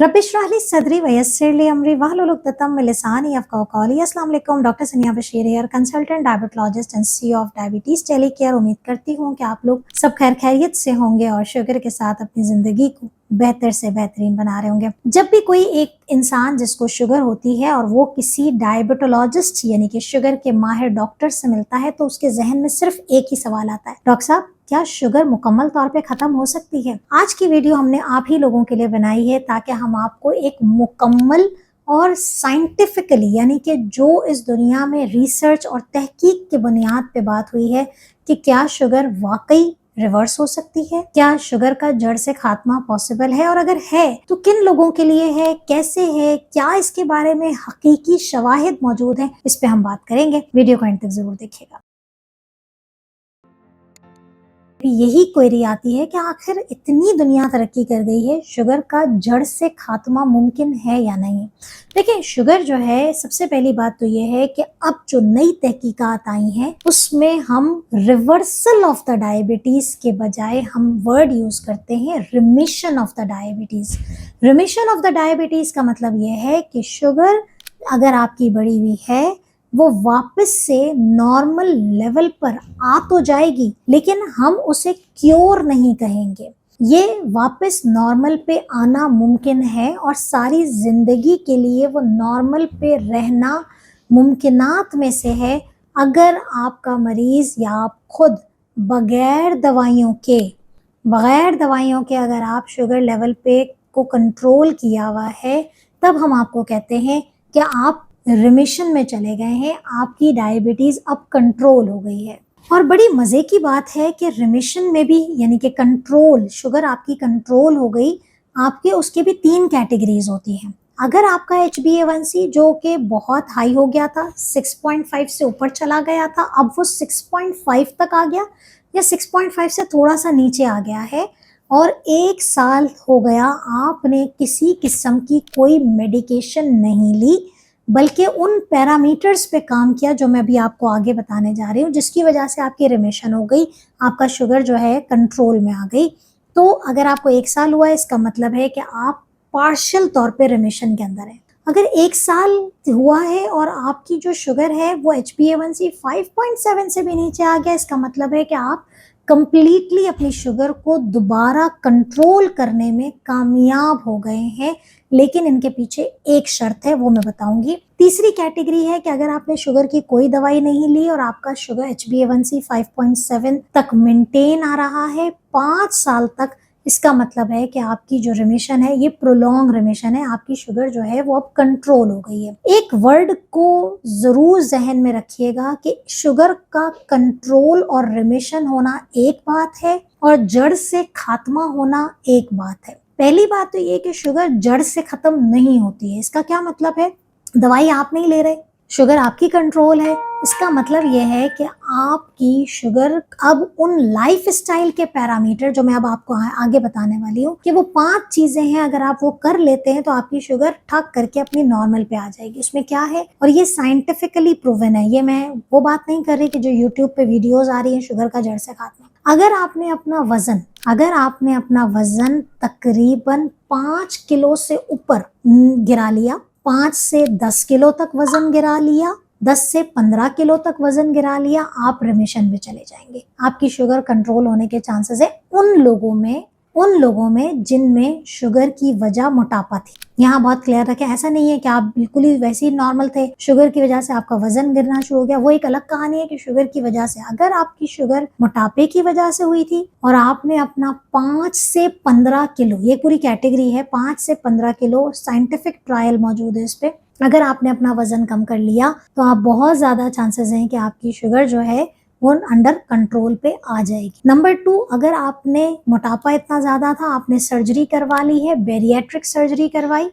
रब इश्रह ली सदरी वयस्सिर ली अमरी वहलुल उक़दतम मिन लिसानी यफ़क़हू क़ौली। अस्सलाम वालेकुम, doctor Sania Bashir here, consultant diabetologist and CEO of diabetes tele care. उम्मीद करती हूँ कि आप लोग सब खैर खैरियत से होंगे और शुगर के साथ अपनी जिंदगी को बेहतर से बेहतरीन बना रहे होंगे। जब भी कोई एक इंसान जिसको शुगर होती है और वो किसी डायबिटोलॉजिस्ट यानी कि शुगर के माहिर डॉक्टर से मिलता है तो उसके जहन में सिर्फ एक ही सवाल आता है, डॉक्टर साहब क्या शुगर मुकम्मल तौर पे खत्म हो सकती है? आज की वीडियो हमने आप ही लोगों के लिए बनाई है ताकि हम आपको एक मुकम्मल और साइंटिफिकली यानी कि जो इस दुनिया में रिसर्च और तहकीक की बुनियाद पे बात हुई है कि क्या शुगर वाकई रिवर्स हो सकती है, क्या शुगर का जड़ से खात्मा पॉसिबल है और अगर है तो किन लोगों के लिए है, कैसे है, क्या इसके बारे में हकीकी शवाहिद मौजूद हैं, इस पे हम बात करेंगे। वीडियो को अंत तक जरूर देखिएगा। यही क्वेरी आती है कि आखिर इतनी दुनिया तरक्की कर गई है, शुगर का जड़ से खात्मा मुमकिन है या नहीं। देखिए शुगर जो है, सबसे पहली बात तो ये है कि अब जो नई तहकीकात आई हैं उसमें हम रिवर्सल ऑफ द डायबिटीज के बजाय हम वर्ड यूज करते हैं remission of the diabetes. Remission of the diabetes का मतलब ये है कि शुगर अगर आपकी बढ़ी हुई है वो वापस से नॉर्मल लेवल पर आ तो जाएगी लेकिन हम उसे क्योर नहीं कहेंगे। ये वापस नॉर्मल पे आना मुमकिन है और सारी जिंदगी के लिए वो नॉर्मल पे रहना मुमकिनात में से है अगर आपका मरीज या आप खुद बगैर दवाइयों के अगर आप शुगर लेवल पे को कंट्रोल किया हुआ है तब हम आपको कहते हैं कि आप रिमिशन में चले गए हैं, आपकी डायबिटीज अब कंट्रोल हो गई है। और बड़ी मजे की बात है कि रिमिशन में भी यानी कि कंट्रोल, शुगर आपकी कंट्रोल हो गई, आपके उसके भी 3 कैटेगरीज होती हैं। अगर आपका HbA1c जो कि बहुत हाई हो गया था, 6.5 से ऊपर चला गया था, अब वो 6.5 तक आ गया या 6.5 से थोड़ा सा नीचे आ गया है और 1 साल हो गया आपने किसी किस्म की कोई मेडिकेशन नहीं ली बल्कि उन पैरामीटर्स पे काम किया जो मैं अभी आपको आगे बताने जा रही हूँ, जिसकी वजह से आपकी रिमिशन हो गई, आपका शुगर जो है कंट्रोल में आ गई। तो अगर आपको 1 साल हुआ है इसका मतलब है कि आप पार्शियल तौर पे रिमिशन के अंदर है। अगर 1 साल हुआ है और आपकी जो शुगर है वो HbA1c 5.7 से भी नीचे आ गया, इसका मतलब है कि आप कंप्लीटली अपनी शुगर को दोबारा कंट्रोल करने में कामयाब हो गए हैं। लेकिन इनके पीछे एक शर्त है, वो मैं बताऊंगी। तीसरी कैटेगरी है कि अगर आपने शुगर की कोई दवाई नहीं ली और आपका शुगर HbA1c 5.7 तक मेंटेन आ रहा है 5 साल तक, इसका मतलब है कि आपकी जो रिमिशन है ये प्रोलॉन्ग रिमिशन है, आपकी शुगर जो है वो अब कंट्रोल हो गई है। एक वर्ड को जरूर जहन में रखिएगा कि शुगर का कंट्रोल और रिमिशन होना एक बात है और जड़ से खात्मा होना एक बात है। पहली बात तो ये कि शुगर जड़ से खत्म नहीं होती है। इसका क्या मतलब है? दवाई आप नहीं ले रहे, शुगर आपकी कंट्रोल है, इसका मतलब यह है कि आपकी शुगर अब उन लाइफ स्टाइल के पैरामीटर जो मैं अब आपको आगे बताने वाली हूँ कि वो 5 चीजें हैं, अगर आप वो कर लेते हैं तो आपकी शुगर ठक करके अपनी नॉर्मल पे आ जाएगी। उसमें क्या है और ये साइंटिफिकली प्रूवन है, ये मैं वो बात नहीं कर रही कि जो यूट्यूब पे वीडियोज आ रही है शुगर का जड़ से खात्मा। अगर आपने अपना वजन तकरीबन 5 किलो से ऊपर गिरा लिया, 5 से 10 किलो तक वजन गिरा लिया, 10 से 15 किलो तक वजन गिरा लिया, आप रिमिशन में चले जाएंगे। आपकी शुगर कंट्रोल होने के चांसेस है उन लोगों में जिनमें शुगर की वजह मोटापा थी। यहाँ बहुत क्लियर रखें, ऐसा नहीं है कि आप बिल्कुल ही वैसे ही नॉर्मल थे, शुगर की वजह से आपका वजन गिरना शुरू हो गया, वो एक अलग कहानी है कि शुगर की वजह से। अगर आपकी शुगर मोटापे की वजह से हुई थी और आपने अपना 5 से 15 किलो, ये पूरी कैटेगरी है, 5 से 15 किलो, साइंटिफिक ट्रायल मौजूद है इस पे, अगर आपने अपना वजन कम कर लिया तो आप बहुत ज्यादा चांसेस हैं कि आपकी शुगर जो है वो अंडर कंट्रोल पे आ जाएगी। नंबर 2, अगर आपने मोटापा इतना ज्यादा था, आपने सर्जरी करवा ली है, बेरिएट्रिक सर्जरी करवाई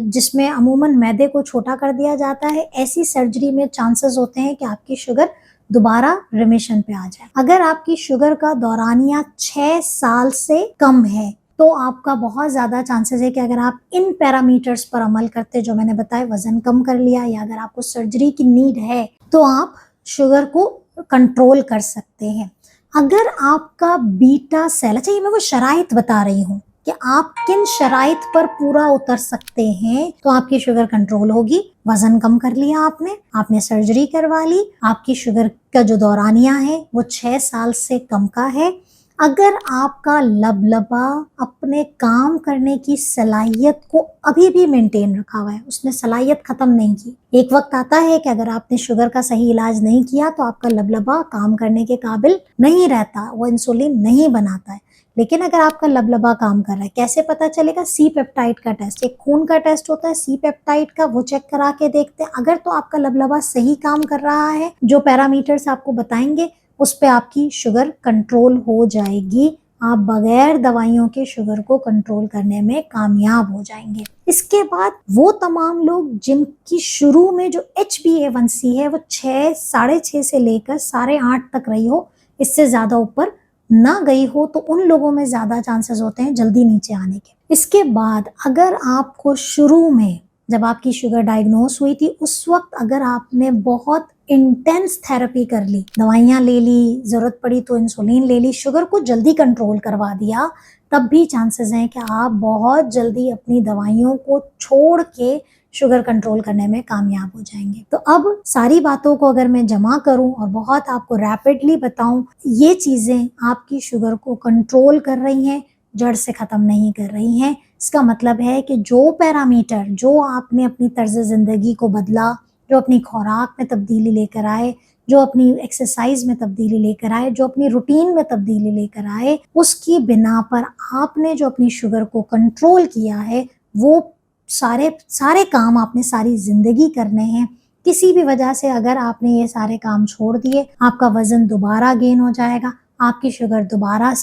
जिसमें अमूमन मैदे को छोटा कर दिया जाता है, ऐसी सर्जरी में चांसेस होते हैं कि आपकी शुगर दोबारा रिमिशन पे आ जाए। अगर आपकी शुगर का दौरानिया 6 साल से कम है तो आपका बहुत ज्यादा चांसेस है कि अगर आप इन पैरामीटर्स पर अमल करते जो मैंने बताया, वजन कम कर लिया या अगर आपको सर्जरी की नीड है तो आप शुगर को कंट्रोल कर सकते हैं। अगर आपका बीटा सेल, अच्छा ये मैं वो शराइत बता रही हूँ, कि आप किन शराइत पर पूरा उतर सकते हैं तो आपकी शुगर कंट्रोल होगी। वजन कम कर लिया आपने सर्जरी करवा ली, आपकी शुगर का जो दौरानिया है वो 6 साल से कम का है। अगर आपका लबलबा अपने काम करने की सलाहियत को अभी भी मेंटेन रखा हुआ है, उसने सलाहियत खत्म नहीं की। एक वक्त आता है कि अगर आपने शुगर का सही इलाज नहीं किया तो आपका लबलबा काम करने के काबिल नहीं रहता, वो इंसुलिन नहीं बनाता है। लेकिन अगर आपका लबलबा काम कर रहा है, कैसे पता चलेगा? सी पेप्टाइड का टेस्ट, एक खून का टेस्ट होता है सी पेप्टाइड का, वो चेक करा के देखते हैं। अगर तो आपका लबलबा सही काम कर रहा है, जो पैरामीटर्स आपको बताएंगे उस पे आपकी शुगर कंट्रोल हो जाएगी। आप बगैर दवाइयों के शुगर को कंट्रोल करने में कामयाब हो जाएंगे। इसके बाद वो तमाम लोग जिनकी शुरू में जो HbA1c है वो 6, 6.5 से लेकर 8.5 तक रही हो, इससे ज्यादा ऊपर ना गई हो, तो उन लोगों में ज्यादा चांसेस होते हैं जल्दी नीचे आने के। इसके बाद अगर आपको शुरू में जब आपकी शुगर डायग्नोस हुई थी उस वक्त अगर आपने बहुत इंटेंस थेरेपी कर ली, दवाइयां ले ली, जरूरत पड़ी तो इंसुलिन ले ली, शुगर को जल्दी कंट्रोल करवा दिया, तब भी चांसेस हैं कि आप बहुत जल्दी अपनी दवाइयों को छोड़ के शुगर कंट्रोल करने में कामयाब हो जाएंगे। तो अब सारी बातों को अगर मैं जमा करूं और बहुत आपको रैपिडली बताऊं, ये चीजें आपकी शुगर को कंट्रोल कर रही हैं, जड़ से खत्म नहीं कर रही हैं। इसका मतलब है कि जो पैरामीटर जो आपने अपनी तर्ज जिंदगी को बदला, जो अपनी खुराक में तब्दीली लेकर आए, जो अपनी एक्सरसाइज में तब्दीली लेकर आए, जो अपनी रूटीन में तब्दीली लेकर आए, उसकी बिना पर आपने जो अपनी शुगर को कंट्रोल किया है, वो सारे काम आपने सारी जिंदगी करने हैं। किसी भी वजह से अगर आपने ये सारे काम छोड़ दिए, आपका वजन दोबारा गेन हो जाएगा, आपकी शुगर दोबारा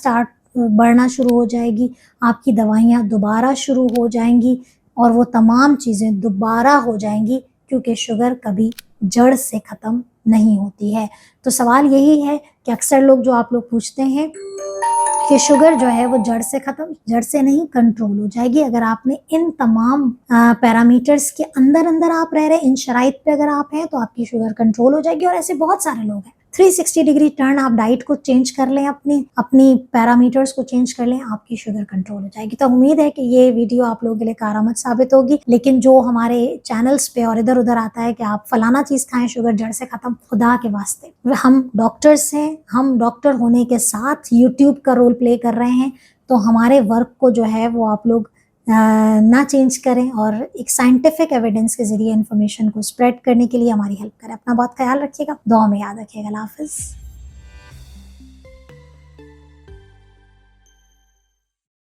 बढ़ना शुरू हो जाएगी, आपकी दवाइयाँ दोबारा शुरू हो जाएंगी और वो तमाम चीज़ें दोबारा हो जाएंगी, क्योंकि शुगर कभी जड़ से ख़त्म नहीं होती है। तो सवाल यही है कि अक्सर लोग जो आप लोग पूछते हैं कि शुगर जो है वो जड़ से नहीं कंट्रोल हो जाएगी। अगर आपने इन तमाम पैरामीटर्स के अंदर आप रह रहे हैं, इन शराइत पे अगर आप हैं तो आपकी शुगर कंट्रोल हो जाएगी। और ऐसे बहुत सारे लोग हैं। 360 डिग्री टर्न, आप डाइट को चेंज कर लें, अपनी पैरामीटर्स को चेंज कर लें, आपकी शुगर कंट्रोल हो जाएगी। तो उम्मीद है कि ये वीडियो आप लोगों के लिए कारआमद साबित होगी। लेकिन जो हमारे चैनल्स पे और इधर उधर आता है कि आप फलाना चीज खाएं शुगर जड़ से खत्म, खुदा के वास्ते हम डॉक्टर्स हैं, हम डॉक्टर होने के साथ यूट्यूब का रोल प्ले कर रहे हैं। तो हमारे वर्क को जो है वो आप लोग ना चेंज करें और एक साइंटिफिक एविडेंस के जरिए इन्फॉर्मेशन को स्प्रेड करने के लिए हमारी हेल्प करें। अपना बहुत ख्याल रखिएगा, दुआ में याद रखिएगा। अल्लाह हाफिज।